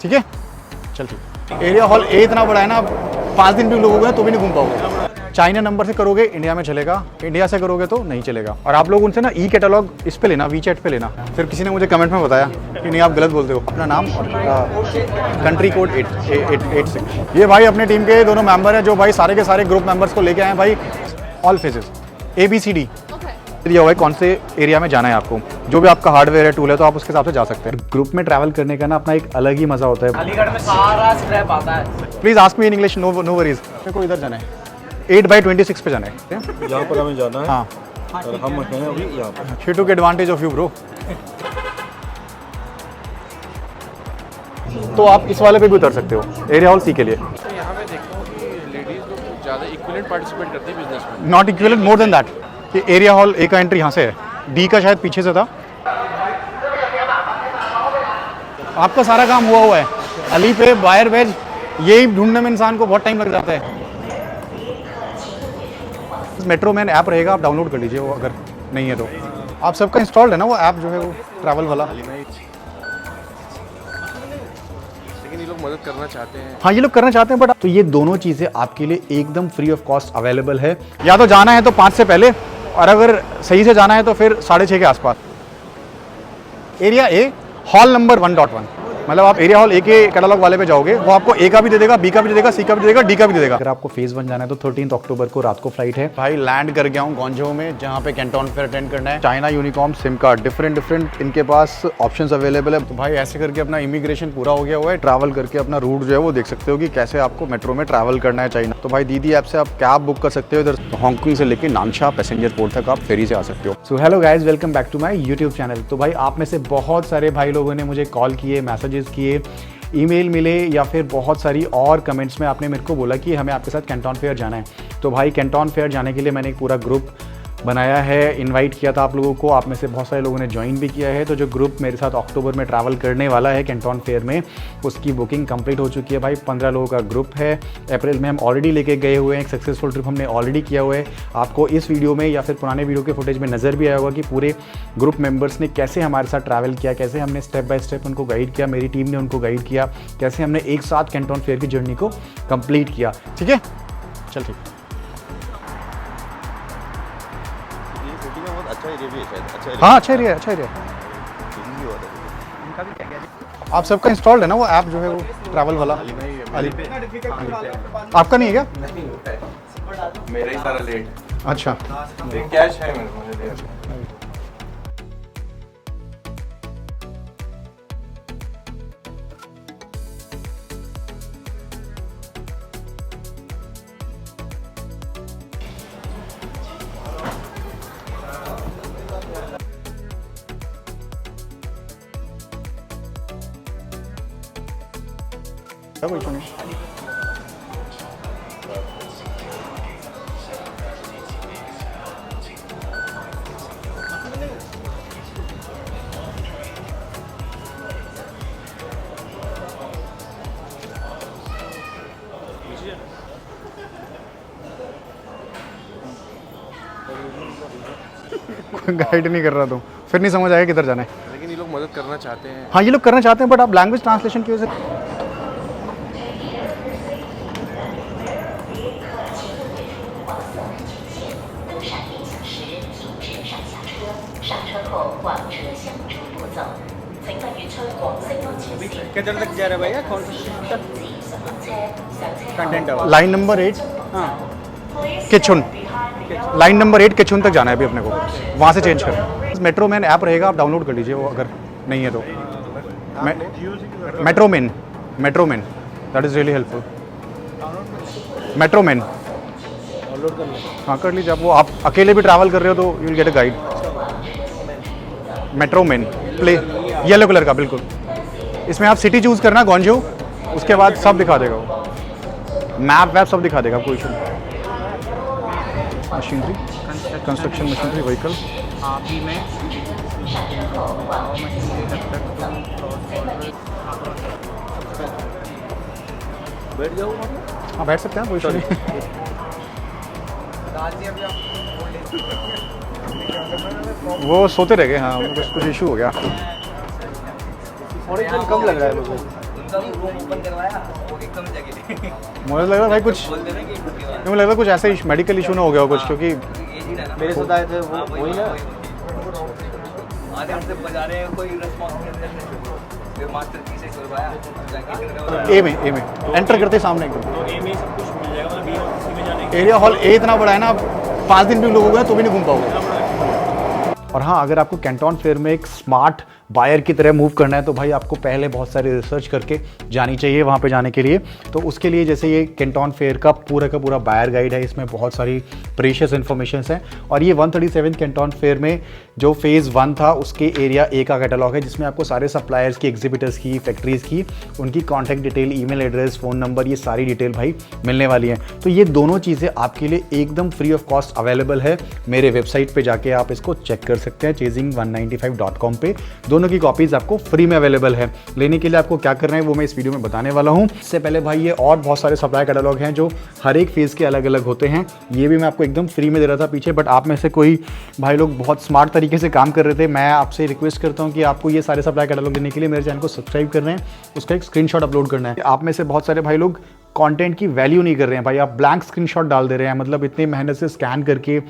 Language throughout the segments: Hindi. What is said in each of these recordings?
ठीक है, चल ठीक। एरिया हॉल ए इतना बड़ा है ना, 5 दिन भी लोग हो गए तो भी नहीं घूम पाओगे। चाइना नंबर से करोगे इंडिया में चलेगा, इंडिया से करोगे तो नहीं चलेगा। और आप लोग उनसे ना ई कैटलॉग इस पे लेना, वी चैट पे लेना। फिर किसी ने मुझे कमेंट में बताया कि नहीं आप गलत बोलते हो, अपना नाम और कंट्री कोड 886। ये भाई अपने टीम के दोनों मेंबर हैं जो भाई सारे के सारे ग्रुप मेंबर्स को लेके आए भाई, ऑल फेजेस ABCD दिया हुआ है कौन से एरिया में जाना है आपको। जो भी आपका हार्डवेयर है, टूल है, तो आप उसके हिसाब से जा सकते हैं। ग्रुप में ट्रैवल करने का ना अपना एक अलग ही मजा होता है। अलीगढ़ में सारा स्क्रैप आता है। Please ask me in English, no worries. मेरे को इधर जाना है, 8/26 पे जाना है। यहाँ पर हमें जाना है। हाँ, और हम हैं अभी यहाँ पर। She took advantage of you bro. तो आप इस वाले पे भी उतर सकते हो, एरिया हॉल सी के लिए। तो यहाँ पे देखता हूँ कि लेडीज लोग ज़्यादा इक्विलेंट पार्टिसिपेट करती है बिजनेस में। Not equivalent, more than that. कि एरिया हॉल ए का एंट्री यहाँ से है, डी का शायद पीछे से था। आपका सारा काम हुआ है, अली पे वायर वेज, यही ढूंढने में इंसान को बहुत टाइम लग जाता है। मेट्रो मैन ऐप रहेगा, आप डाउनलोड कर लीजिए वो, अगर नहीं है तो। आप सबका इंस्टॉल्ड है ना वो ऐप जो है, वो ट्रैवल वाला। लेकिन ये लोग मदद करना चाहते हैं। हाँ, ये लोग करना चाहते हैं, बट तो ये दोनों चीज़ें आपके लिए एकदम फ्री ऑफ कॉस्ट अवेलेबल है। या तो जाना है तो 5 से पहले, और अगर सही से जाना है तो फिर 6:30 के आसपास। एरिया ए हॉल नंबर 1.1, मतलब आप एरिया हॉल ए के कैटलॉग वाले पे जाओगे, वो आपको ए का भी दे देगा, बी का भी दे देगा, सी का भी दे देगा, डी का भी दे देगा। अगर आपको फेज 1 जाना है तो 13 अक्टूबर को रात को फ्लाइट है। भाई लैंड कर गया हूँ ग्वांगझो में, जहाँ पे कैंटोन फेयर अटेंड करना है। China unicorn SIM card, different इनके पास ऑप्शंस अवेलेबल है। तो भाई ऐसे करके अपना इमिग्रेशन पूरा हो गया हुआ है। ट्रैवल करके अपना रूट जो है वो देख सकते हो कि कैसे आपको मेट्रो में ट्रैवल करना है चाइना। तो भाई दीदी ऐप से आप कैब बुक कर सकते हो इधर हांगकांग से लेके नानशा पैसेंजर पोर्ट तक आप फेरी से आ सकते हो। So hello guys, welcome back to my YouTube channel. तो भाई आप में से बहुत सारे भाई लोगों ने मुझे कॉल किए, मैसेजेस किए, ईमेल मिले, या फिर बहुत सारी और कमेंट्स में आपने मेरे को बोला कि हमें आपके साथ कैंटोन फेयर जाना है। तो भाई कैंटोन फेयर जाने के लिए मैंने एक पूरा ग्रुप बनाया है, इनवाइट किया था आप लोगों को। आप में से बहुत सारे लोगों ने ज्वाइन भी किया है। तो जो ग्रुप मेरे साथ अक्टूबर में ट्रैवल करने वाला है कैंटोन फेयर में, उसकी बुकिंग कंप्लीट हो चुकी है भाई। 15 लोगों का ग्रुप है। अप्रैल में हम ऑलरेडी लेके गए हुए हैं, एक सक्सेसफुल ट्रिप हमने ऑलरेडी किया हुआ है। आपको इस वीडियो में या फिर पुराने वीडियो के फुटेज में नज़र भी आया होगा कि पूरे ग्रुप मेंबर्स ने कैसे हमारे साथ ट्रैवल किया, कैसे हमने स्टेप बाय स्टेप उनको गाइड किया, मेरी टीम ने उनको गाइड किया, कैसे हमने एक साथ कैंटोन फेयर की जर्नी को कंप्लीट किया। ठीक है, चल ठीक। हाँ, अच्छा एरिया, अच्छा एरिया। आप सबका इंस्टॉल्ड है ना वो ऐप जो है, वो ट्रैवल वाला। आपका नहीं है क्या? मेरा ही सारा लेट। अच्छा, कैश है मेरे को, मुझे दे। कोई इशू नहीं। कोई गाइड नहीं कर रहा तो फिर नहीं समझ आएगा किधर जाना है। लेकिन ये लोग मदद करना चाहते हैं। हाँ, ये लोग करना चाहते हैं, बट आप लैंग्वेज ट्रांसलेशन की वजह से। किधर तक जा रहा है भैया? कौन सा कंटेंट है? लाइन नंबर 8 हाँ, केचुन, लाइन नंबर 8 केचुन तक जाना है अभी अपने को, वहाँ से चेंज करना। मेट्रो मैन ऐप रहेगा, आप डाउनलोड कर लीजिए वो, अगर नहीं है तो। Metro man that is really helpful. Metro man हाँ, कर लीजिए आप। वो आप अकेले भी ट्रैवल कर रहे हो तो you will get a guide. Metro man play, yellow colour का, बिल्कुल। इसमें आप सिटी चूज़ करना, ग्वांगझो, उसके बाद सब दिखा देगा वो, मैप वैप सब दिखा देगा, कोई इशू नहीं। Machinery, construction machinery, vehicle. आप ही में बैठ जाओ। हाँ, बैठ सकते हैं, कोई इशू नहीं। वो सोते रह गए, हाँ, कुछ इशू हो गया। और एकदम कम लग रहा है मुझे। रूम ओपन करवाया वो एकदम जगह मुझे लग रहा भाई कुछ, बोल देना कि मुझे लग रहा कुछ ऐसे मेडिकल इशू ना हो गया हो कुछ, क्योंकि मेरे साथ आए थे वो वही ना आधे घंटे बजा रहे हैं, कोई रिस्पॉन्स नहीं दे रहे। फिर मास्टर की से करवाया जाके ए में एंटर करते ही सामने एकदम तो ए में सब कुछ मिल जाएगा, मतलब बी में जाने एरिया हॉल ए इतना बड़ा है ना, 5 दिन भी लोग हो गए तो भी नहीं घूम पाओगे। और हाँ, अगर आपको कैंटन फेयर में एक स्मार्ट बायर की तरह मूव करना है तो भाई आपको पहले बहुत सारी रिसर्च करके जानी चाहिए वहाँ पे जाने के लिए। तो उसके लिए जैसे ये कैंटन फेयर का पूरा बायर गाइड है, इसमें बहुत सारी प्रीशियस इन्फॉर्मेशन हैं। और ये 137 कैंटन फेयर में जो फेज़ 1 था उसके एरिया ए का कैटलॉग है, जिसमें आपको सारे सप्लायर्स की, एग्जीबिटर्स की, फैक्ट्रीज़ की, उनकी contact detail, email address, phone number, ये सारी डिटेल भाई मिलने वाली हैं। तो ये दोनों चीज़ें आपके लिए एकदम फ्री ऑफ कॉस्ट अवेलेबल है। मेरे वेबसाइट पर जाके आप इसको चेक कर सकते हैं, chasing195.com पे। दोनों की कॉपीज आपको फ्री में अवेलेबल है। लेने के लिए आपको क्या करना है वो मैं इस वीडियो में बताने वाला हूं। इससे पहले भाई ये और बहुत सारे सप्लाई कैटलॉग हैं जो हर एक फेज़ के अलग अलग होते हैं। ये भी मैं आपको एकदम फ्री में दे रहा था पीछे, बट आप में से कोई भाई लोग बहुत स्मार्ट तरीके से काम कर रहे थे। मैं आपसे रिक्वेस्ट करता हूँ कि आपको ये सारे सप्लाई कैटलॉग देने के लिए मेरे चैनल को सब्सक्राइब करना है, उसका एक स्क्रीनशॉट अपलोड करना है। आप में से बहुत सारे भाई लोग कंटेंट की वैल्यू नहीं कर रहे हैं भाई, आप ब्लैंक स्क्रीनशॉट डाल दे रहे हैं। मतलब इतनी मेहनत से स्कैन करके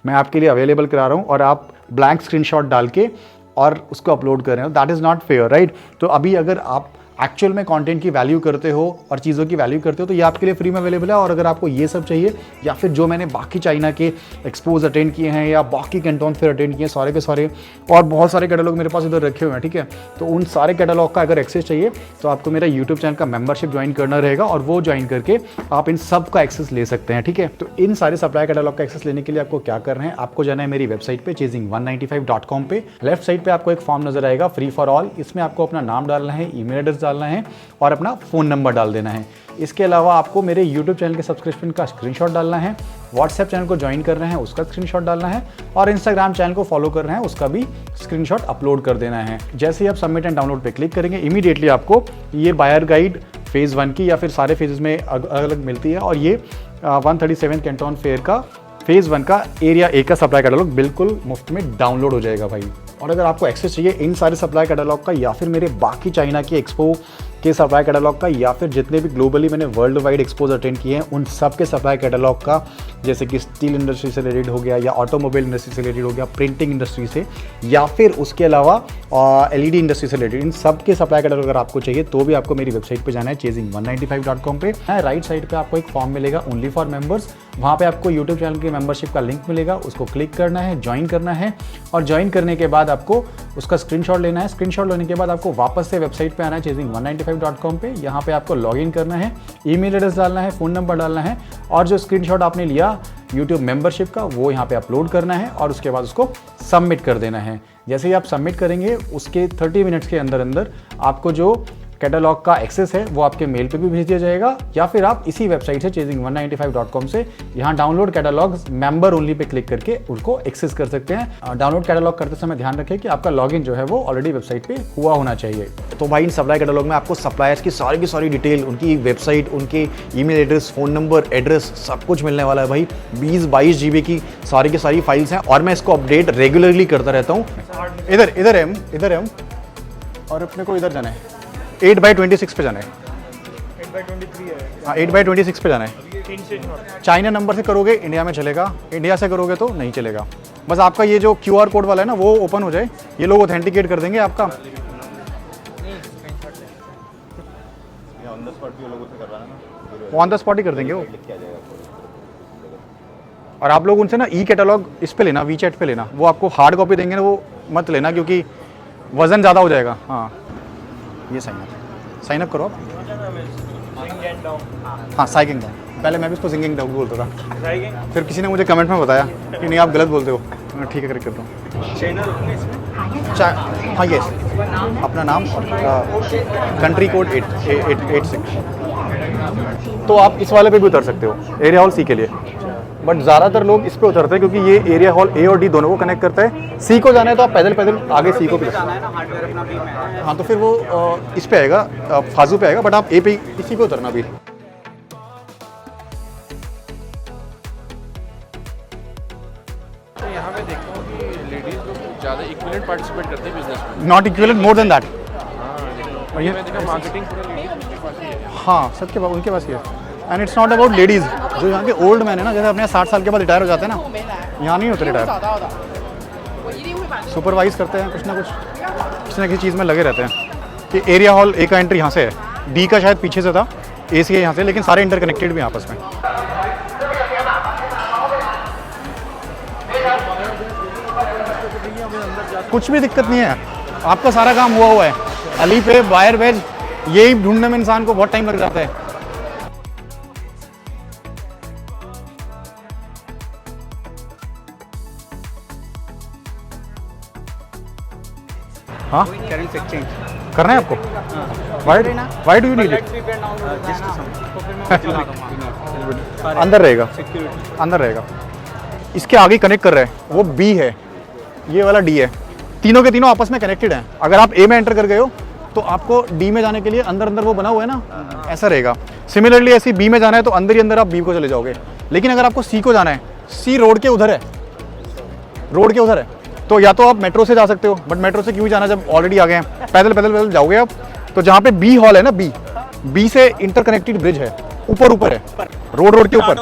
मैं आपके लिए अवेलेबल करा रहा हूँ और आप ब्लैंक स्क्रीनशॉट डाल के और उसको अपलोड कर रहे हो। That is not fair, right. तो अभी अगर आप एक्चुअल में कंटेंट की वैल्यू करते हो और चीज़ों की वैल्यू करते हो तो ये आपके लिए फ्री में अवेलेबल है। और अगर आपको ये सब चाहिए या फिर जो मैंने बाकी चाइना के एक्सपोज अटेंड किए हैं या बाकी कैंटन फेयर अटेंड किए हैं सारे के सारे, और बहुत सारे कैटलॉग मेरे पास इधर रखे हुए हैं, ठीक है। तो उन सारे कैटलॉग का अगर एक्सेस चाहिए तो आपको मेरा यूट्यूब चैनल का मेंबरशिप ज्वाइन करना रहेगा और वो ज्वाइन करके आप इन सब का एक्सेस ले सकते हैं, ठीक है। तो इन सारे सप्लाई कैटलॉग का एक्सेस लेने के लिए आपको क्या करना है, आपको जाना है मेरी वेबसाइट पे chasing195.com पे। लेफ्ट साइड पे आपको एक फॉर्म नजर आएगा फ्री फॉर ऑल। इसमें आपको अपना नाम डालना है, ईमेल एड्रेस डालना है और अपना फ़ोन नंबर डाल देना है। इसके अलावा आपको मेरे YouTube चैनल के सब्सक्रिप्शन का स्क्रीनशॉट डालना है, WhatsApp चैनल को ज्वाइन करना है, उसका स्क्रीनशॉट डालना है और Instagram चैनल को फॉलो करना है, उसका भी स्क्रीनशॉट अपलोड कर देना है। जैसे ही आप सबमिट एंड डाउनलोड पे क्लिक करेंगे इमीडिएटली आपको ये बायर गाइड फेज़ 1 की या फिर सारे फेजेस में अलग अलग मिलती है। और ये 137 कैंटन फेयर का फेज़ 1 का एरिया ए का सप्लाई कैटलॉग बिल्कुल मुफ्त में डाउनलोड हो जाएगा भाई। और अगर आपको एक्सेस चाहिए इन सारे सप्लाई कैटलॉग का या फिर मेरे बाकी चाइना के एक्सपो के सप्लाई कैटलॉग का या फिर जितने भी ग्लोबली मैंने वर्ल्ड वाइड एक्सपोज अटेंड किए हैं उन सब के सप्लाई कैटलॉग का, जैसे कि स्टील इंडस्ट्री से रिलेटेड हो गया या ऑटोमोबाइल इंडस्ट्री से रिलेटेड हो गया, प्रिंटिंग इंडस्ट्री से या फिर उसके अलावा एलईडी इंडस्ट्री से रिलेटेड, इन सब के सप्लाई कैटलॉग अगर आपको चाहिए तो भी आपको मेरी वेबसाइट पे जाना है chasing195.com पे। राइट साइड पे आपको एक फॉर्म मिलेगा ओनली फॉर मेंबर्स, वहाँ पे आपको यूट्यूब चैनल की मेंबरशिप का लिंक मिलेगा, उसको क्लिक करना है, ज्वाइन करना है और ज्वाइन करने के बाद आपको उसका स्क्रीनशॉट लेना है। स्क्रीनशॉट लेने के बाद आपको वापस से वेबसाइट पे आना है chasing195.com पे। यहाँ पे आपको लॉगिन करना है, ईमेल एड्रेस डालना है, फ़ोन नंबर डालना है और जो स्क्रीनशॉट आपने लिया यूट्यूब मेंबरशिप का वो यहाँ पे अपलोड करना है और उसके बाद उसको सबमिट कर देना है। जैसे ही आप सबमिट करेंगे उसके 30 मिनट्स के अंदर अंदर आपको जो कैटलॉग का एक्सेस है वो आपके मेल पे भी भेज दिया जाएगा या फिर आप इसी वेबसाइट से chasing195.com से यहाँ download catalogue member only pay click करके उनको एक्सेस कर सकते हैं। डाउनलोड कैटलॉग करते समय ध्यान रखें कि आपका लॉगिन जो है वो ऑलरेडी वेबसाइट पे हुआ होना चाहिए। तो भाई इन सप्लाई कैटलॉग में आपको सप्लायर्स की सारी डिटेल, उनकी वेबसाइट, उनके email address, phone number, address सब कुछ मिलने वाला है भाई। 20-22 GB की सारी फाइल्स हैं और मैं इसको अपडेट रेगुलरली करता रहता हूँ। इधर है हम और अपने को इधर जाना है 8/26 पे जाना है। 8/23 है। हाँ 8/26 पे जाना है। चाइना नंबर से करोगे इंडिया में चलेगा, इंडिया से करोगे तो नहीं चलेगा। बस आपका ये जो QR कोड वाला है ना वो ओपन हो जाए, ये लोग ऑथेंटिकेट कर देंगे आपका। ऑन द स्पॉट ही कर देंगे वो। और आप लोग उनसे ना ई कैटलॉग इस पे लेना, WeChat पे लेना, वो आपको हार्ड कॉपी देंगे ना वो मत लेना क्योंकि वज़न ज़्यादा हो जाएगा। हाँ ये साइन अप करो आप। हाँ साइकिंग डाउन, पहले मैं भी इसको सिंगिंग डाउन बोलता था, फिर किसी ने मुझे कमेंट में बताया कि नहीं आप गलत बोलते हो। मैं ठीक है करके करता हूँ। हाँ ये अपना नाम और कंट्री कोड 886। तो आप इस वाले पे भी उतर सकते हो एरिया हॉल सी के लिए, बट ज़्यादातर लोग इस पे उतरते हैं क्योंकि ये एरिया हॉल ए और डी दोनों को कनेक्ट करता है। सी को जाना है तो आप पैदल आगे सी को भी हाँ तो फिर वो इस पे आएगा, फाजू पे आएगा, बट आप ए पे इसी पे उतरना भी। तो यहाँ पे देखता हूँ कि लेडीज़ लोग ज़्यादा इक्विवेलेंट पार्टिसिपेट करते हैं बिजनेस में। Not equivalent, more than that. और ये मैं देखा मार्केटिंग पूरा लेडीज हाँ सबके पास, उनके पास ही है। And it's not about ladies, जो यहाँ के ओल्ड मैन है ना, जैसे अपने 60 साल के बाद रिटायर हो जाते हैं ना, यहाँ नहीं होते रिटायर, सुपरवाइज करते हैं कुछ ना किसी चीज़ में लगे रहते हैं। कि एरिया हॉल ए का एंट्री यहाँ से है, डी का शायद पीछे से था, ए सी है यहाँ से, लेकिन सारे इंटरकनेक्टेड भी आपस में। कुछ भी दिक्कत नहीं है, आपका सारा काम हुआ है। अली पे वायर वेज यही ढूंढने में इंसान को बहुत टाइम लग जाता है। हाँ करना है आपको? Why do you need it? अंदर रहेगा, अंदर रहेगा। इसके आगे कनेक्ट कर रहे हैं, वो बी है, ये वाला डी है, तीनों के तीनों आपस में कनेक्टेड हैं। अगर आप ए में एंटर कर गए हो तो आपको डी में जाने के लिए अंदर अंदर वो बना हुआ है ना, ऐसा रहेगा। सिमिलरली ऐसे बी में जाना है तो अंदर ही अंदर आप बी को चले जाओगे। लेकिन अगर आपको सी को जाना है, सी रोड के उधर है, रोड के उधर है, तो या तो आप मेट्रो से जा सकते हो, बट मेट्रो से क्यों जाना जब ऑलरेडी आ गए हैं, पैदल पैदल पैदल जाओगे आप। तो जहाँ पे बी हॉल है ना, बी से इंटरकनेक्टेड ब्रिज है, ऊपर है, रोड के ऊपर।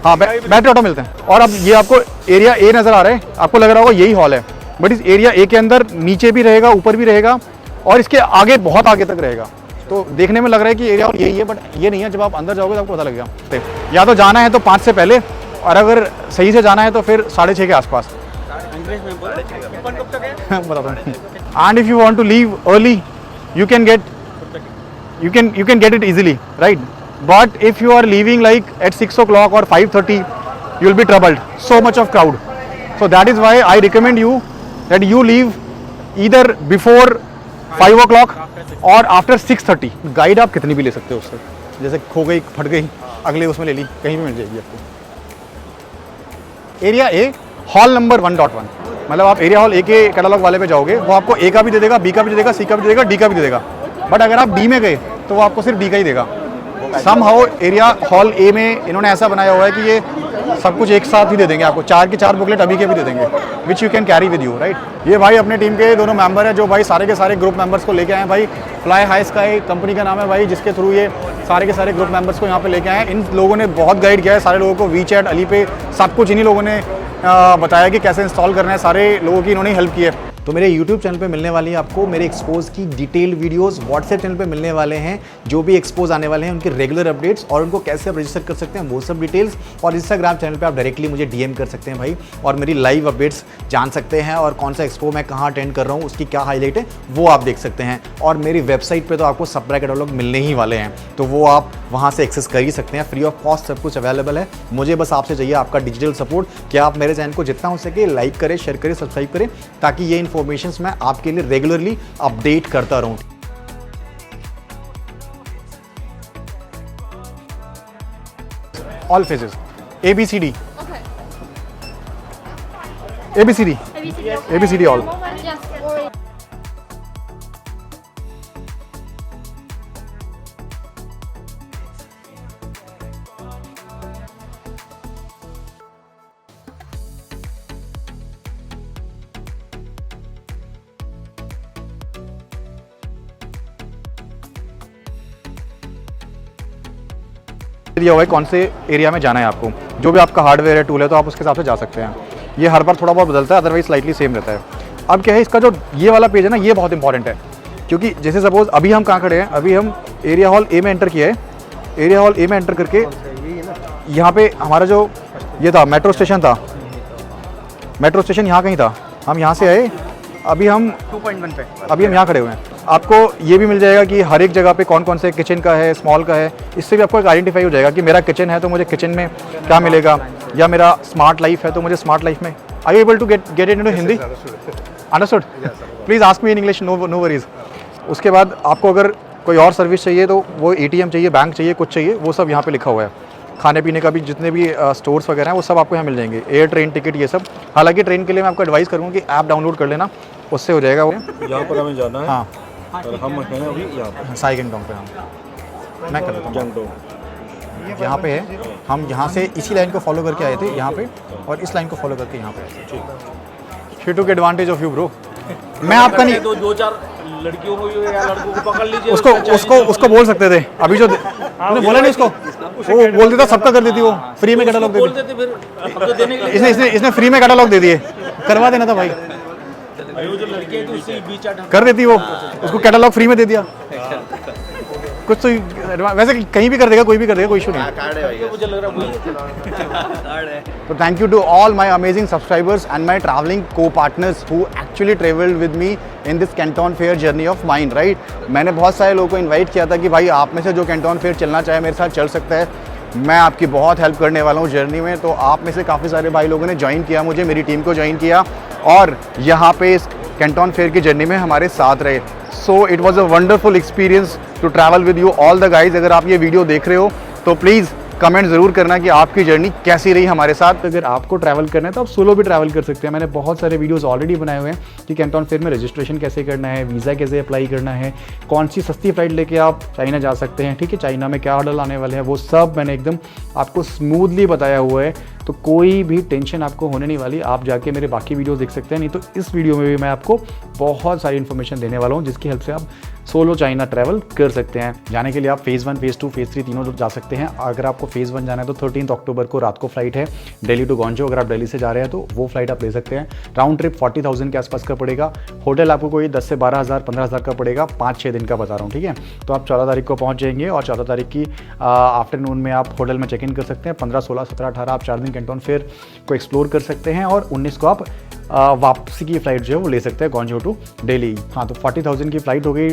हाँ बैटरी ऑटो मिलते हैं। और अब ये आपको एरिया ए नज़र आ रहा है, आपको लग रहा होगा यही हॉल है, बट इस एरिया ए के अंदर नीचे भी रहेगा, ऊपर भी रहेगा, और इसके आगे बहुत आगे तक रहेगा। तो देखने में लग रहा है कि एरिया यही है, बट ये नहीं है। जब आप अंदर जाओगे तो आपको पता लगेगा। या तो जाना है तो 5 से पहले, और अगर सही से जाना है तो फिर 6:30 के आसपास। बताता हूँ। And if you want to leave early, you can get it easily, right? But if you are leaving like at 6 o'clock or 5:30, you will be troubled. So much of crowd. So that is why I recommend you that you leave either before 5 o'clock or after 6:30. Guide आप कितनी भी ले सकते हो उससे, जैसे खो गई, फट गई, अगले उसमें ले ली, कहीं भी मिल जाएगी आपको। एरिया ए हॉल नंबर 1.1, मतलब आप एरिया हॉल ए के कैटलॉग वाले पे जाओगे, वो आपको ए का भी दे देगा, बी का भी दे देगा, सी का भी दे देगा, डी का भी दे देगा। बट अगर आप डी में गए तो वो आपको सिर्फ डी का ही देगा। समहाउ एरिया हॉल ए में इन्होंने ऐसा बनाया हुआ है कि ये सब कुछ एक साथ ही दे देंगे आपको, 4 के 4 बुकलेट अभी के भी दे देंगे, which you can carry with you, right. ये भाई अपने टीम के दोनों मेंबर हैं, जो भाई सारे के सारे ग्रुप मेंबर्स को लेके आए हैं। भाई फ्लाई हाई स्काई कंपनी का नाम है भाई, जिसके थ्रू ये सारे के सारे ग्रुप मेंबर्स को यहाँ पे लेके आए हैं। इन लोगों ने बहुत गाइड किया है सारे लोगों को, वी चैट, अली पे, सब कुछ इन्हीं लोगों ने बताया कि कैसे इंस्टॉल करना है। सारे लोगों की इन्होंने हेल्प की है। तो मेरे YouTube चैनल पे मिलने वाली है आपको मेरे एक्सपोज की डिटेल वीडियोस, व्हाट्सएप चैनल पे मिलने वाले हैं जो भी एक्सपोज आने वाले हैं उनके रेगुलर अपडेट्स, और उनको कैसे आप रजिस्टर कर सकते हैं वो सब डिटेल्स। और इंस्टाग्राम चैनल पे आप डायरेक्टली मुझे DM कर सकते हैं भाई, और मेरी लाइव अपडेट्स जान सकते हैं, और कौन सा एक्सपो मैं कहाँ अटेंड कर रहा हूँ, उसकी क्या हाईलाइट है वो आप देख सकते हैं। और मेरी वेबसाइट पर तो आपको सप्लाई कैटलॉग मिलने ही वाले हैं, तो वो आप वहाँ से एक्सेस कर ही सकते हैं, फ्री ऑफ कॉस्ट सब कुछ अवेलेबल है। मुझे बस आपसे चाहिए आपका डिजिटल सपोर्ट, कि आप मेरे चैनल को जितना हो सके लाइक करें, शेयर करें, सब्सक्राइब करें, ताकि ये इन्फॉर्मेशन मैं आपके लिए रेगुलरली अपडेट करता रहूं। All phases ABCD, ABCD all. दिया हुआ है कौन से एरिया में जाना है आपको, जो भी आपका हार्डवेयर है, टूल है, तो आप उसके हिसाब से जा सकते हैं। ये हर बार थोड़ा बहुत बदलता है, अदरवाइज स्लाइटली सेम रहता है। अब क्या है, इसका जो ये वाला पेज है ना, ये बहुत इंपॉर्टेंट है, क्योंकि जैसे सपोज अभी हम कहाँ खड़े हैं, अभी हम एरिया हॉल ए में एंटर किया है। एरिया हॉल ए में एंटर करके यहाँ पे हमारा जो ये था मेट्रो स्टेशन था, मेट्रो स्टेशन यहाँ कहीं था, हम यहाँ से आए, अभी हम 2.1 पे, अभी हम यहाँ खड़े हुए हैं। आपको ये भी मिल जाएगा कि हर एक जगह पे कौन कौन से किचन का है, स्मॉल का है, इससे भी आपको एक आइडेंटिफाई हो जाएगा कि मेरा किचन है तो मुझे किचन में क्या मिलेगा, या मेरा स्मार्ट लाइफ है तो मुझे स्मार्ट लाइफ में। I able to get it into Hindi? Understood? Please ask me in English, no worries. उसके बाद आपको अगर कोई और सर्विस चाहिए तो वो ATM चाहिए, बैंक चाहिए, कुछ चाहिए, वो सब यहाँ पे लिखा हुआ है। खाने पीने का भी जितने भी स्टोर्स वगैरह हैं वो सब आपको यहाँ मिल जाएंगे, एयर ट्रेन टिकट ये सब। हालांकि ट्रेन के लिए मैं आपको एडवाइस करूँगा कि ऐप डाउनलोड कर लेना, उससे हो जाएगा वो। यहाँ पर हमें जाना है। हाँ और हम हैं अभी यहाँ पर साई किंगडम पे। हम मैं कर देता हूँ, जंगडोंग यहाँ पे है, हम यहाँ से इसी लाइन को फॉलो करके आए थे यहाँ पे, और इस लाइन को फॉलो करके यहाँ पे आए थे। She took advantage of you bro. मैं आपका नहीं, तो 2-4 लड़कियों को या लड़कों को पकड़ लीजिए, उसको उसको उसको बोल सकते थे अभी जो तूने बोला नहीं उसको, वो बोल देता सबका कर देती, वो फ्री में कैटलॉग दे बोल दी। देते फिर हम तो देने के लिए। इसने फ्री में कैटलॉग दे दिए, करवा देना था भाई, भाई वो जो लड़की है तो उससे बीच आठ कर देती वो, उसको कैटलॉग फ्री में दे दिया। कुछ तो वैसे कहीं भी कर देगा, कोई भी कर देगा, कोई इशू नहीं। मुझे लग रहा है वही है। So thank you to all my amazing subscribers and my traveling co-partners who actually traveled with me in this Canton Fair journey of mine, right? मैंने बहुत सारे लोगों को इनवाइट किया था कि भाई आप में से जो कैंटन फेयर चलना चाहे मेरे साथ चल सकता है, मैं आपकी बहुत हेल्प करने वाला हूँ जर्नी में। तो आप में से काफ़ी सारे भाई लोगों ने ज्वाइन किया मुझे, मेरी टीम को ज्वाइन किया और यहाँ पे इस कैंटन फेयर की जर्नी में हमारे साथ रहे। So it was a wonderful experience to travel with you all the guys. अगर आप ये वीडियो देख रहे हो तो प्लीज़ कमेंट ज़रूर करना कि आपकी जर्नी कैसी रही हमारे साथ। अगर आपको ट्रैवल करना है तो आप सोलो भी ट्रैवल कर सकते हैं। मैंने बहुत सारे वीडियोस ऑलरेडी बनाए हुए हैं कि कैंटन फेयर में रजिस्ट्रेशन कैसे करना है, वीज़ा कैसे अप्लाई करना है, कौन सी सस्ती फ्लाइट लेके आप चाइना जा सकते हैं, ठीक है, चाइना में क्या ऑर्डर आने वाले हैं, वो सब मैंने एकदम आपको स्मूथली बताया हुआ है। तो कोई भी टेंशन आपको होने नहीं वाली। आप जाके मेरे बाकी वीडियोस देख सकते हैं, नहीं तो इस वीडियो में भी मैं आपको बहुत सारी इन्फॉर्मेशन देने वाला हूँ जिसकी हेल्प से आप सोलो चाइना ट्रैवल कर सकते हैं। जाने के लिए आप फेज़ 1, फेज़ 2, फेज़ 3 तीनों जा सकते हैं। अगर आपको फेज़ 1 जाना है तो 13 अक्टूबर को रात को फ्लाइट है दिल्ली टू ग्वांझो। अगर आप दिल्ली से जा रहे हैं तो वो फ्लाइट आप ले सकते हैं। राउंड ट्रिप 40,000 के आसपास का पड़ेगा। होटल आपको कोई 10 से 12,000 15,000 का पड़ेगा, 5-6 दिन का बता रहा हूँ, ठीक है। तो आप 14 तारीख को पहुँच जाएंगे और 14 तारीख की आफ्टरनून में आप होटल में चेक इन कर सकते हैं। 15, 16, 17, 18 आप 4 दिन कैंटन फेयर को एक्सप्लोर कर सकते हैं और 19 को आप वापसी की फ़्लाइट जो है वो ले सकते हैं ग्वांझो टू दिल्ली। हाँ, तो 40,000 की फ़्लाइट हो गई,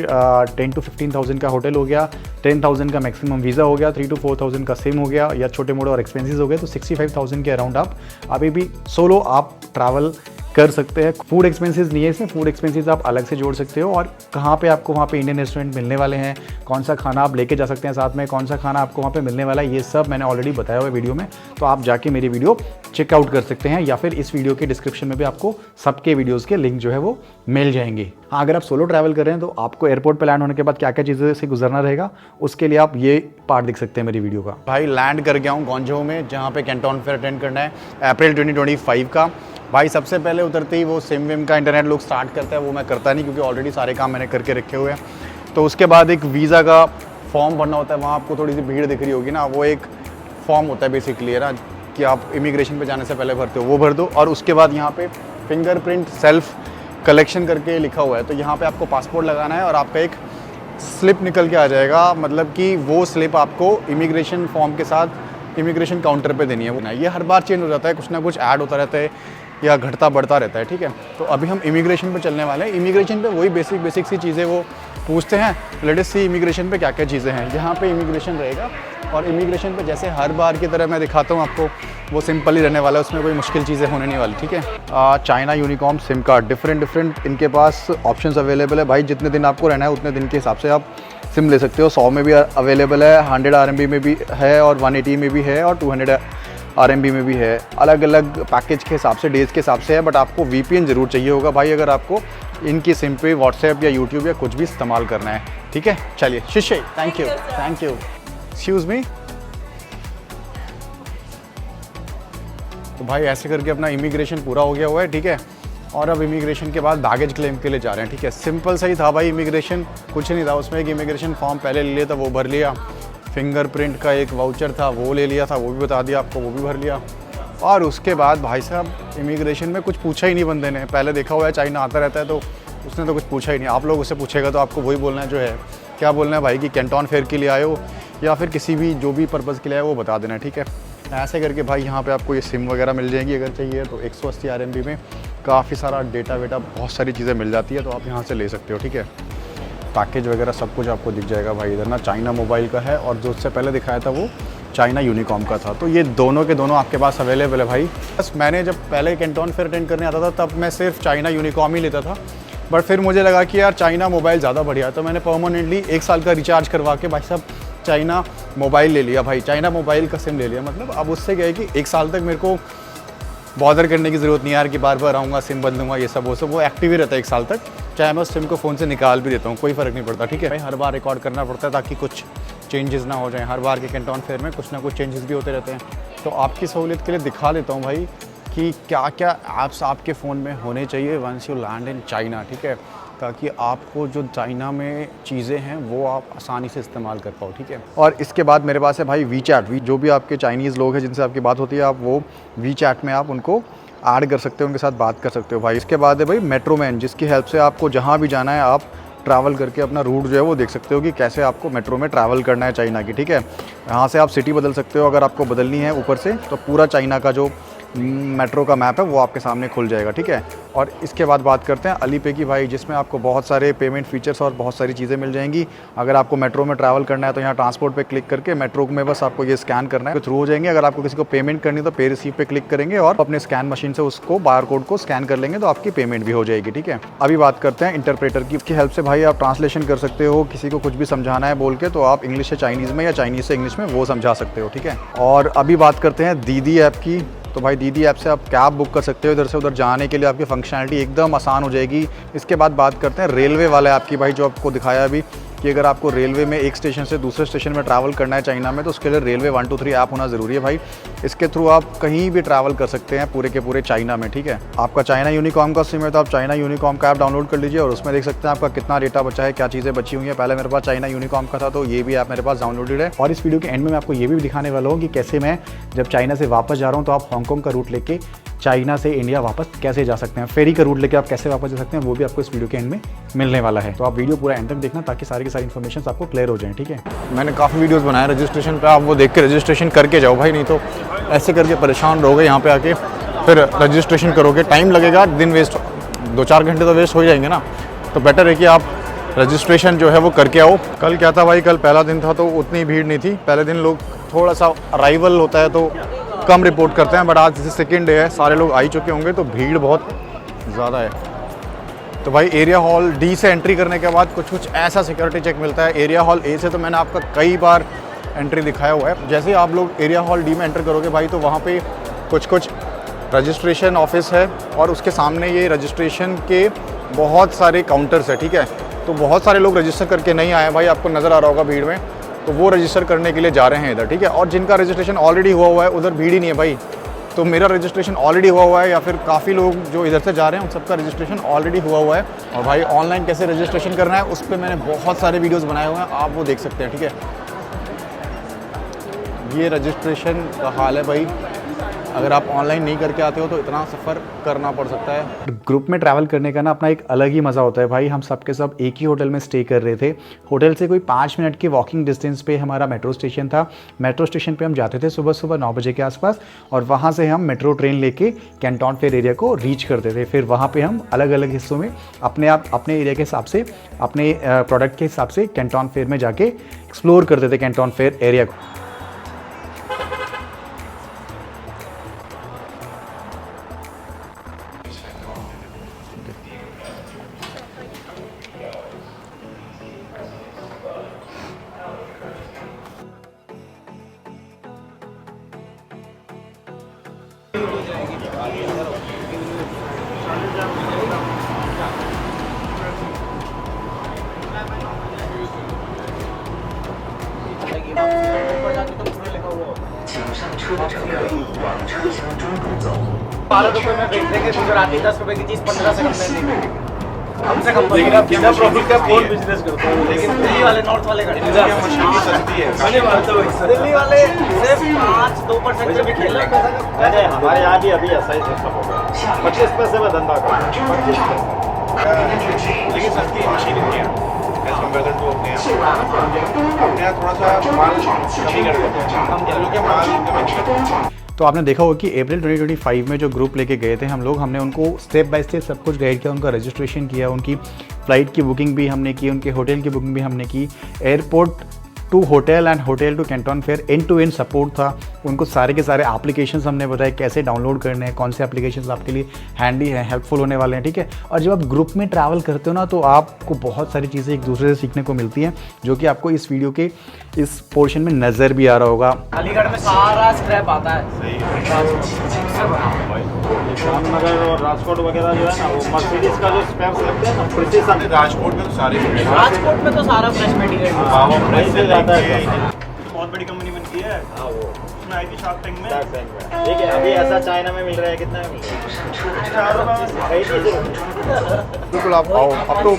10 to 15,000 का होटल हो गया, 10,000 का मैक्सिमम वीज़ा हो गया, 3 to 4,000 का सिम हो गया या छोटे मोटे और एक्सपेंसेस हो गए। तो 65,000 के अराउंड आप अभी भी सोलो आप ट्रैवल कर सकते हैं। फूड एक्सपेंसेस नहीं है इसमें, फूड एक्सपेंसेस आप अलग से जोड़ सकते हो। और कहाँ पे आपको वहाँ पे इंडियन रेस्टोरेंट मिलने वाले हैं, कौन सा खाना आप लेके जा सकते हैं साथ में, कौन सा खाना आपको वहाँ पे मिलने वाला है, ये सब मैंने ऑलरेडी बताया हुआ है वीडियो में। तो आप जाके मेरी वीडियो चेकआउट कर सकते हैं या फिर इस वीडियो के डिस्क्रिप्शन में भी आपको सबके वीडियोज़ के लिंक जो है वो मिल जाएंगे। हाँ, अगर आप सोलो ट्रैवल कर रहे हैं तो आपको एयरपोर्ट पर लैंड होने के बाद क्या क्या चीज़ें से गुजरना रहेगा, उसके लिए आप ये पार्ट देख सकते हैं मेरी वीडियो का। भाई लैंड कर गया हूँ ग्वांझो में, जहाँ पे कैंटन फेयर अटेंड करना है अप्रैल 2025 का। भाई सबसे पहले उतरते ही वो सिम विम का इंटरनेट लोग स्टार्ट करता है, वो मैं करता नहीं क्योंकि ऑलरेडी सारे काम मैंने करके रखे हुए हैं। तो उसके बाद एक वीज़ा का फॉर्म भरना होता है, वहाँ आपको थोड़ी सी भीड़ दिख रही होगी ना, वो एक फॉर्म होता है बेसिकली, है ना, कि आप इमिग्रेशन पे जाने से पहले भरते हो, वो भर दो। और उसके बाद यहाँ पे फिंगरप्रिंट सेल्फ कलेक्शन करके लिखा हुआ है, तो यहाँ पे आपको पासपोर्ट लगाना है और आपका एक स्लिप निकल के आ जाएगा, मतलब कि वो स्लिप आपको इमिग्रेशन फॉर्म के साथ इमिग्रेशन काउंटर पे देनी है। वो ये हर बार चेंज हो जाता है, कुछ ना कुछ ऐड होता रहता है या घटता बढ़ता रहता है, ठीक है। तो अभी हम इमिग्रेशन पे चलने वाले हैं। इमिग्रेशन पे वही बेसिक सी चीज़ें वो पूछते हैं। लेट अस सी इमिग्रेशन पे क्या क्या चीज़ें हैं। यहाँ पे इमिग्रेशन रहेगा और इमिग्रेशन पे जैसे हर बार की तरह मैं दिखाता हूँ आपको, वो सिंपल ही रहने वाला है, उसमें कोई मुश्किल चीज़ें होने नहीं वाली, ठीक है। China Unicom SIM card different इनके पास ऑप्शंस अवेलेबल है। भाई जितने दिन आपको रहना है उतने दिन के हिसाब से आप सिम ले सकते हो। 100 में भी अवेलेबल है, 100 RMB में भी है और 180 में भी है और 200 RMB में भी है। अलग अलग पैकेज के हिसाब से, डेज़ के हिसाब से है। बट आपको VPN ज़रूर चाहिए होगा भाई, अगर आपको इनकी सिम पे व्हाट्सएप या यूट्यूब या कुछ भी इस्तेमाल करना है, ठीक है। चलिए शिष्य, थैंक यू। Excuse me. तो भाई ऐसे करके अपना इमिग्रेशन पूरा हो गया हुआ है, ठीक है। और अब इमिग्रेशन के बाद बैगेज क्लेम के लिए जा रहे हैं, ठीक है। सिंपल सही था भाई इमिग्रेशन, कुछ नहीं था उसमें। एक इमिग्रेशन फॉर्म पहले ले लिया था, वो भर लिया। फिंगरप्रिंट का एक वाउचर था, वो ले लिया था, वो भी बता दिया आपको, वो भी भर लिया। और उसके बाद भाई साहब इमिग्रेशन में कुछ पूछा ही नहीं बंदे ने। पहले देखा हुआ है चाइना आता रहता है तो उसने तो कुछ पूछा ही नहीं। आप लोग उससे पूछेगा तो आपको वही बोलना है जो है। क्या बोलना है भाई कि कैंटन फेयर के लिए आए हो या फिर किसी भी जो भी पर्पज़ के लिए आए वो बता देना, ठीक है। ऐसे करके भाई यहाँ पे आपको ये सिम वगैरह मिल जाएगी अगर चाहिए तो। 180 RMB में काफ़ी सारा डेटा वेटा, बहुत सारी चीज़ें मिल जाती है, तो आप यहाँ से ले सकते हो, ठीक है। पैकेज वगैरह सब कुछ आपको दिख जाएगा भाई। इधर ना चाइना मोबाइल का है और जो उससे पहले दिखाया था वो चाइना यूनिकॉम का था। तो ये दोनों के दोनों आपके पास अवेलेबल है भाई। बस मैंने जब पहले कैंटन फेयर अटेंड करने आता था तब मैं सिर्फ चाइना यूनिकॉम ही लेता था। बट फिर मुझे लगा कि यार चाइना मोबाइल ज़्यादा बढ़िया है, तो मैंने परमानेंटली 1 साल का रिचार्ज करवा के भाई साहब चाइना मोबाइल ले लिया भाई। चाइना मोबाइल का सिम ले लिया। मतलब अब उससे क्या है कि 1 साल तक मेरे को बॉदर करने की ज़रूरत नहीं है यार कि बार बार आऊँगा सिम बदलूँगा, ये सब वो एक्टिव ही रहता है 1 साल तक। चाहे मैं उस सिम को फ़ोन से निकाल भी देता हूँ, कोई फ़र्क नहीं पड़ता, ठीक है भाई। हर बार रिकॉर्ड करना पड़ता है ताकि कुछ चेंजेस ना हो जाएं। हर बार के कैंटन फेयर में कुछ ना कुछ चेंजेस भी होते रहते हैं। तो आपकी सहूलियत के लिए दिखा देता हूँ भाई कि क्या क्या ऐप्स आपके फ़ोन में होने चाहिए once you land in China, ठीक है, ताकि आपको जो चाइना में चीज़ें हैं वो आप आसानी से इस्तेमाल कर पाओ, ठीक है। और इसके बाद मेरे पास है भाई वी चैट। जो भी आपके चाइनीज़ लोग हैं जिनसे आपकी बात होती है, आप वो वी चैट में आप उनको ऐड कर सकते हो, उनके साथ बात कर सकते हो भाई। इसके बाद है भाई मेट्रो मैन, जिसकी हेल्प से आपको जहाँ भी जाना है आप ट्रैवल करके अपना रूट जो है वो देख सकते हो कि कैसे आपको मेट्रो में ट्रैवल करना है चाइना की, ठीक है। यहाँ से आप सिटी बदल सकते हो, अगर आपको बदलनी है ऊपर से तो पूरा चाइना का जो मेट्रो का मैप है वो आपके सामने खुल जाएगा, ठीक है। और इसके बाद बात करते हैं अलीपे की भाई, जिसमें आपको बहुत सारे पेमेंट फीचर्स और बहुत सारी चीज़ें मिल जाएंगी। अगर आपको मेट्रो में ट्रैवल करना है तो यहाँ ट्रांसपोर्ट पे क्लिक करके मेट्रो में बस आपको ये स्कैन करना है तो थ्रू हो जाएंगे। अगर आपको किसी को पेमेंट करनी है तो पे रिसीव पे क्लिक करेंगे और अपने स्कैन मशीन से उसको बार कोड को स्कैन कर लेंगे तो आपकी पेमेंट भी हो जाएगी, ठीक है। अभी बात करते हैं इंटरप्रेटर की। इसकी हेल्प से भाई आप ट्रांसलेशन कर सकते हो, किसी को कुछ भी समझाना है बोल के तो आप इंग्लिश से चाइनीज़ में या चाइनीज़ से इंग्लिश में वो समझा सकते हो, ठीक है। और अभी बात करते हैं दीदी ऐप की। तो भाई दीदी ऐप से आप कैब बुक कर सकते हो, इधर से उधर जाने के लिए आपकी फंक्शनैलिटी एकदम आसान हो जाएगी। इसके बाद बात करते हैं रेलवे वाले ऐप की भाई, जो आपको दिखाया अभी कि अगर आपको रेलवे में एक स्टेशन से दूसरे स्टेशन में ट्रैवल करना है चाइना में तो उसके लिए रेलवे 123 ऐप होना ज़रूरी है भाई। इसके थ्रू आप कहीं भी ट्रैवल कर सकते हैं पूरे के पूरे चाइना में, ठीक है। आपका चाइना यूनिकॉम का सिम है तो आप चाइना यूनिकॉम का ऐप डाउनलोड कर लीजिए और उसमें देख सकते हैं आपका कितना डेटा बचा है, क्या चीज़ें बची हुई हैं। पहले मेरे पास चाइना यूनिकॉम का था तो ये भी ऐप मेरे पास डाउनलोडेड है। और इस वीडियो के एंड में मैं आपको ये भी दिखाने वाला हूँ कि कैसे मैं जब चाइना से वापस जा रहा हूँ तो आप हांगकॉन्ग का रूट लेके चाइना से इंडिया वापस कैसे जा सकते हैं, फेरी का रूट लेके आप कैसे वापस जा सकते हैं, वो भी आपको इस वीडियो के एंड में मिलने वाला है। तो आप वीडियो पूरा एंड तक देखना ताकि सारी की सारी इन्फॉर्मेशन आपको क्लियर हो जाए, ठीक है। मैंने काफ़ी वीडियोस बनाए रजिस्ट्रेशन पे, आप वो देख के रजिस्ट्रेशन करके जाओ भाई, नहीं तो ऐसे करके परेशान रहोगे यहाँ पे आके, फिर रजिस्ट्रेशन करोगे टाइम लगेगा, दिन वेस्ट, 2-4 घंटे तो वेस्ट हो जाएंगे ना। तो बेटर है कि आप रजिस्ट्रेशन जो है वो करके आओ। कल क्या था भाई, कल पहला दिन था तो उतनी भीड़ नहीं थी। पहले दिन लोग थोड़ा सा अराइवल होता है तो कम रिपोर्ट करते हैं, बट आज जैसे सेकेंड डे है सारे लोग आ ही चुके होंगे तो भीड़ बहुत ज़्यादा है। तो भाई एरिया हॉल डी से एंट्री करने के बाद कुछ ऐसा सिक्योरिटी चेक मिलता है। एरिया हॉल ए से तो मैंने आपका कई बार एंट्री दिखाया हुआ है। जैसे ही आप लोग एरिया हॉल डी में एंटर करोगे भाई तो वहाँ पे कुछ रजिस्ट्रेशन ऑफिस है और उसके सामने ये रजिस्ट्रेशन के बहुत सारे काउंटर्स है, ठीक है। तो बहुत सारे लोग रजिस्टर करके नहीं आए भाई, आपको नज़र आ रहा होगा भीड़ में, तो वो रजिस्टर करने के लिए जा रहे हैं इधर, ठीक है। और जिनका रजिस्ट्रेशन ऑलरेडी हुआ है उधर भीड़ ही नहीं है भाई। तो मेरा रजिस्ट्रेशन ऑलरेडी हुआ है या फिर काफ़ी लोग जो इधर से जा रहे हैं उन सबका रजिस्ट्रेशन ऑलरेडी हुआ है। और भाई ऑनलाइन कैसे रजिस्ट्रेशन करना है उस पर मैंने बहुत सारे वीडियोस बनाए हुए हैं, आप वो देख सकते हैं, ठीक है। ये रजिस्ट्रेशन का हाल है भाई, अगर आप ऑनलाइन नहीं करके आते हो तो इतना सफ़र करना पड़ सकता है। ग्रुप में ट्रैवल करने का ना अपना एक अलग ही मज़ा होता है भाई। हम सब के सब एक ही होटल में स्टे कर रहे थे। होटल से कोई 5 मिनट के वॉकिंग डिस्टेंस पे हमारा मेट्रो स्टेशन था। मेट्रो स्टेशन पे हम जाते थे सुबह 9 बजे के आसपास और वहाँ से हम मेट्रो ट्रेन लेके कैंटोन फेयर एरिया को रीच करते थे। फिर वहाँ पर हम अलग अलग हिस्सों में अपने एरिया के हिसाब से, अपने प्रोडक्ट के हिसाब से कैंटोन फेयर में जाके एक्सप्लोर करते थे कैंटोन फेयर एरिया को। ₹12 में बेच देंगे, गुजराती 10 रुपए की चीज़ 15 सेकंड में देंगे। कम से कम लेकिन आप बिना प्रॉफिट का कौन बिजनेस करते हैं? लेकिन दिल्ली वाले, नॉर्थ वाले करते हैं। दिल्ली वाले सिर्फ 5-2% से भी खेल रहे हैं। हमारे यहाँ भी अभी ऐसा ही सिस्टम होगा, 25 पैसे में धंधा करते हैं, 25 पैसे। लेकिन सस्ती मशीन है एज कम्पेयर टू अपने यहाँ थोड़ा सा माल कमी कर देते हैं, हम लोग के माल। तो आपने देखा होगा कि अप्रैल 2025 में जो ग्रुप लेके गए थे हम लोग, हमने उनको स्टेप बाय स्टेप सब कुछ गाइड किया, उनका रजिस्ट्रेशन किया, उनकी फ़्लाइट की बुकिंग भी हमने की, उनके होटल की बुकिंग भी हमने की, airport to hotel and hotel to Canton fair end to end support था। उनको सारे के सारे एप्लीकेशंस हमने बताया कैसे डाउनलोड करने हैं, कौन से एप्लीकेशंस आपके लिए हैंडी हैं, हेल्पफुल होने वाले हैं, ठीक है। और जब आप ग्रुप में ट्रैवल करते हो ना तो आपको बहुत सारी चीज़ें एक दूसरे से सीखने को मिलती हैं, जो कि आपको इस वीडियो के इस पोर्शन में नज़र भी आ रहा होगा। अलीगढ़ में सारा स्क्रैप आता है। जामनगर और राजकोट वगैरह जो है ना, वो मर्सिडीज का जो स्पेयर्स लगते हैं ना, प्रिसिजन। राजकोट में तो सारे राजकोट में तो सारा फ्रेश मटेरियल वहीं से जाता है। बहुत बड़ी कंपनी बनती है। उसमें आई थी शार्क टैंक में। शार्क टैंक में ठीक है। अभी ऐसा चाइना में मिल रहा है, कितना में मिल रहा है? बिल्कुल आप आओ। अब तो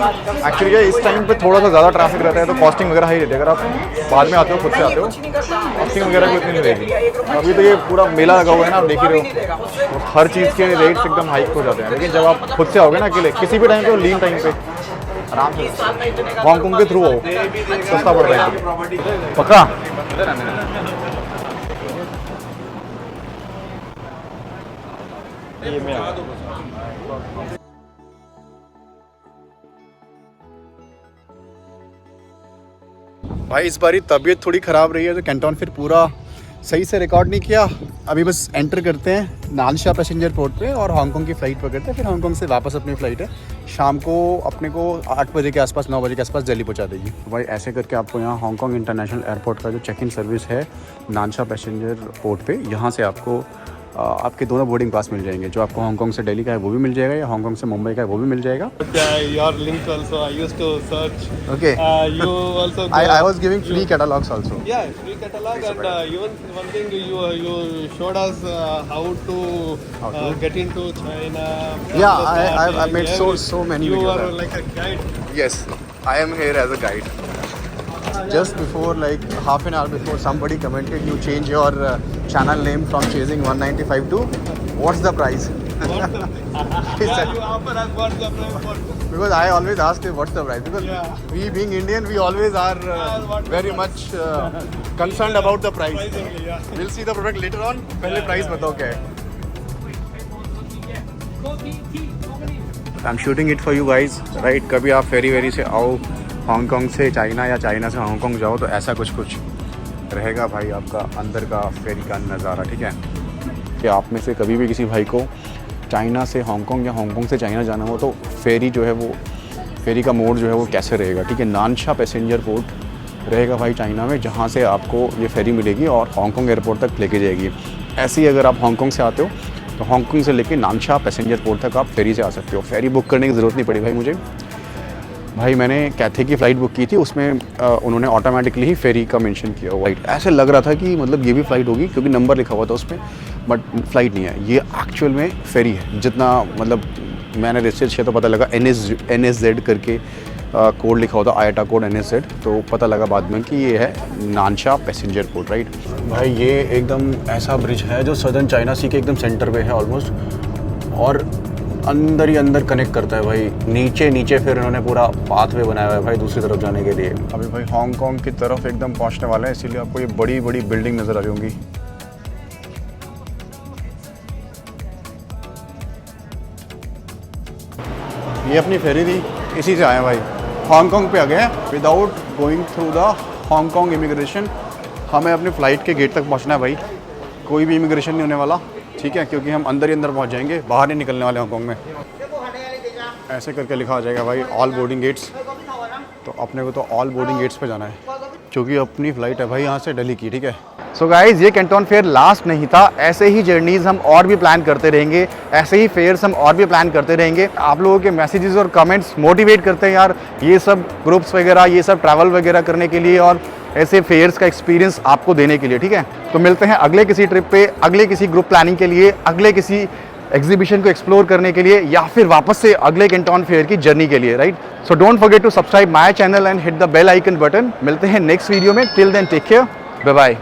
एक्चुअली इस टाइम पे थोड़ा सा ज़्यादा ट्रैफिक रहता है तो कॉस्टिंग वगैरह ही रहती है। अगर आप बाद में आते हो, खुद से आते हो, कॉस्टिंग वगैरह भी उतनी नहीं रहेगी। अभी तो ये पूरा मेला लगा हुआ है ना, आप देख ही रहे हो, तो हर चीज़ के रेट्स एकदम हाइक हो जाते हैं। लेकिन जब आप खुद से आओगे ना अकेले, किसी भी टाइम पे, लीन टाइम पे, आराम से हांगकॉन्ग के थ्रू आओ, सस्ता पड़ रहा है। पक्का ये में भाई इस बारी तबीयत थोड़ी ख़राब रही है तो कैंटोन फिर पूरा सही से रिकॉर्ड नहीं किया। अभी बस एंटर करते हैं नानशा पैसेंजर पोर्ट पे और हांगकांग की फ़्लाइट पकड़ते हैं। फिर हांगकांग से वापस अपनी फ़्लाइट है, शाम को अपने को 8 बजे के आसपास, 9 बजे के आसपास दिल्ली पहुंचा देगी। भाई ऐसे करके आपको यहाँ हांगकांग इंटरनेशनल एयरपोर्ट का जो चेक इन सर्विस है नानशा पैसेंजर पोर्ट पे, यहाँ से आपको आपके दोनों बोर्डिंग पास मिल जाएंगे। जो आपको हांगकांग से दिल्ली का है वो भी मिल जाएगा, या हांगकांग से मुंबई का है वो भी मिल जाएगा। Your link also I used to search. Okay, You also. I was giving free catalogs also. Yeah, free catalog and even one thing you showed us how to get into China. Yeah, I made so many You videos. are like a guide. Yes, I am here as a guide. Just before, like half an hour before, somebody commented you change your channel name from Chasing 195 to what's the price? He Yeah, said, you offer us what's the price for. because I always ask him what's the price, because Yeah. we being Indian we always are very much concerned about the price. Price only, yeah. We'll see the product later on. पहले price बताओ क्या है? I'm shooting it for you guys, right? कभी आप फेरी वेरी से आओ हांगकांग से चाइना या चाइना से हांगकांग जाओ तो ऐसा कुछ रहेगा भाई आपका अंदर का फेरी का नज़ारा, ठीक है? कि आप में से कभी भी किसी भाई को चाइना से हांगकांग या हांगकांग से चाइना जाना हो तो फेरी जो है वो, फेरी का मोड जो है वो कैसे रहेगा, ठीक है? नानशा पैसेंजर पोर्ट रहेगा भाई चाइना में, जहाँ से आपको ये फेरी मिलेगी और हांगकांग एयरपोर्ट तक लेके जाएगी। ऐसे ही अगर आप हांगकांग से आते हो तो हांगकांग से लेके नानशा पैसेंजर पोर्ट तक आप फेरी से आ सकते हो। फेरी बुक करने की ज़रूरत नहीं पड़ी भाई मुझे। भाई मैंने कैथे की फ़्लाइट बुक की थी, उसमें उन्होंने ऑटोमेटिकली ही फेरी का मेंशन किया हुआ। ऐसे लग रहा था कि मतलब ये भी फ़्लाइट होगी क्योंकि नंबर लिखा हुआ था उसमें, बट फ़्लाइट नहीं है, ये एक्चुअल में फेरी है। जितना मतलब मैंने रिसर्च किया तो पता लगा NSZ करके कोड लिखा होता, आयटा कोड NSZ, तो पता लगा बाद में कि ये है नानशा पैसेंजर पोर्ट, राइट? भाई ये एकदम ऐसा ब्रिज है जो सदर्न चाइना सी के एकदम सेंटर पे है ऑलमोस्ट, और अंदर ही अंदर कनेक्ट करता है भाई। नीचे फिर उन्होंने पूरा पाथवे बनाया हुआ है भाई दूसरी तरफ जाने के लिए। अभी भाई हांगकांग की तरफ एकदम पहुंचने वाले हैं, इसीलिए आपको ये बड़ी बड़ी बिल्डिंग नज़र आ रही होंगी। ये अपनी फेरी थी, इसी से आए हैं भाई, हांगकांग पे आ गए हैं without going through the Hong Kong immigration. हमें अपनी फ़्लाइट के गेट तक पहुंचना है भाई, कोई भी इमिग्रेशन नहीं होने वाला, ठीक है? क्योंकि हम अंदर ही अंदर पहुंच जाएंगे, बाहर नहीं निकलने वाले हांगकांग में। ऐसे करके लिखा आ जाएगा भाई ऑल बोर्डिंग गेट्स, तो अपने को तो ऑल बोर्डिंग गेट्स पे जाना है क्योंकि अपनी फ़्लाइट है भाई यहाँ से दिल्ली की, ठीक है? सो गाइज़, ये कैंटोन फेयर लास्ट नहीं था, ऐसे ही जर्नीज़ हम और भी प्लान करते रहेंगे, ऐसे ही फेयर्स हम और भी प्लान करते रहेंगे। आप लोगों के मैसेजेस और कमेंट्स मोटिवेट करते हैं यार, ये सब ग्रुप्स वगैरह, ये सब ट्रैवल वगैरह करने के लिए और ऐसे फेयर्स का एक्सपीरियंस आपको देने के लिए, ठीक है? तो मिलते हैं अगले किसी ट्रिप पे, अगले किसी ग्रुप प्लानिंग के लिए, अगले किसी एग्जीबिशन को एक्सप्लोर करने के लिए, या फिर वापस से अगले कैंटोन फेयर की जर्नी के लिए, right? So don't forget to subscribe my channel and hit the bell icon button. मिलते हैं नेक्स्ट वीडियो में, till then take care, bye bye.